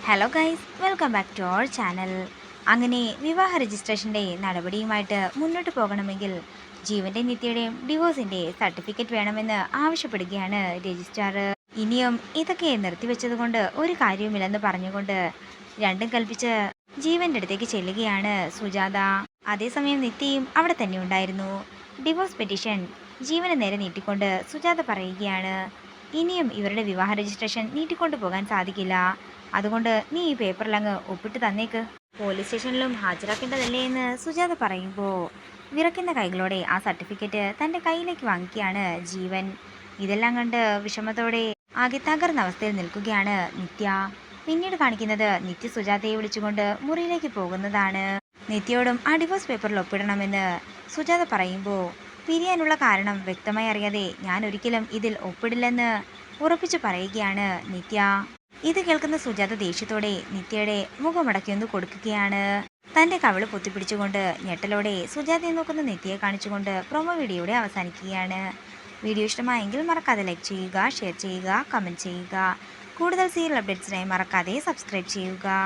Hello guys, welcome back to our channel. അങ്ങനെ വിവാഹ രജിസ്ട്രേഷൻ്റെ നടപടിയുമായിട്ട് മുന്നോട്ട് പോകണമെങ്കിൽ ജീവൻ്റെ നിത്യയുടെയും ഡിവോഴ്സിൻ്റെ സർട്ടിഫിക്കറ്റ് വേണമെന്ന് ആവശ്യപ്പെടുകയാണ് രജിസ്ട്രാർ. ഇനിയും ഇതൊക്കെ നിർത്തിവെച്ചതുകൊണ്ട് ഒരു കാര്യവുമില്ലെന്ന് പറഞ്ഞുകൊണ്ട് രണ്ടും കൽപ്പിച്ച് ജീവൻ്റെ അടുത്തേക്ക് ചെല്ലുകയാണ് സുജാത. അതേസമയം നിത്യയും അവിടെ തന്നെ ഉണ്ടായിരുന്നു. ഡിവോഴ്സ് പെറ്റീഷൻ ജീവന് നേരെ നീട്ടിക്കൊണ്ട് സുജാത പറയുകയാണ്, ഇനിയും ഇവരുടെ വിവാഹ രജിസ്ട്രേഷൻ നീട്ടിക്കൊണ്ടു പോകാൻ സാധിക്കില്ല. അതുകൊണ്ട് നീ ഈ പേപ്പറിലങ്ങ് ഒപ്പിട്ട് തന്നേക്ക്. പോലീസ് സ്റ്റേഷനിലും ഹാജരാക്കേണ്ടതല്ലേ എന്ന് സുജാത പറയുമ്പോൾ വിറയ്ക്കുന്ന കൈകളോടെ ആ സർട്ടിഫിക്കറ്റ് തൻ്റെ കയ്യിലേക്ക് വാങ്ങിക്കുകയാണ് ജീവൻ. ഇതെല്ലാം കണ്ട് വിഷമത്തോടെ ആകെ തകർന്ന അവസ്ഥയിൽ നിൽക്കുകയാണ് നിത്യ. പിന്നീട് കാണിക്കുന്നത് നിത്യ സുജാതയെ വിളിച്ചുകൊണ്ട് മുറിയിലേക്ക് പോകുന്നതാണ്. നിത്യയോടും ആ ഡിവോഴ്സ് പേപ്പറിൽ ഒപ്പിടണമെന്ന് സുജാത പറയുമ്പോൾ പിരിയാനുള്ള കാരണം വ്യക്തമായി അറിയാതെ ഞാൻ ഒരിക്കലും ഇതിൽ ഒപ്പിടില്ലെന്ന് ഉറപ്പിച്ചു പറയുകയാണ് നിത്യ. ഇത് കേൾക്കുന്ന സുജാത ദേഷ്യത്തോടെ നിത്യയുടെ മുഖമടക്കിയൊന്ന് കൊടുക്കുകയാണ്. തൻ്റെ കവിള് പൊത്തിപ്പിടിച്ചുകൊണ്ട് ഞെട്ടലോടെ സുജാതയെ നോക്കുന്ന നിത്യയെ കാണിച്ചുകൊണ്ട് പ്രൊമോ വീഡിയോയുടെ അവസാനിക്കുകയാണ്. വീഡിയോ ഇഷ്ടമായെങ്കിൽ മറക്കാതെ ലൈക്ക് ചെയ്യുക, ഷെയർ ചെയ്യുക, കമൻറ്റ് ചെയ്യുക. കൂടുതൽ സീരിയൽ അപ്ഡേറ്റ്സിനായി മറക്കാതെ സബ്സ്ക്രൈബ് ചെയ്യുക.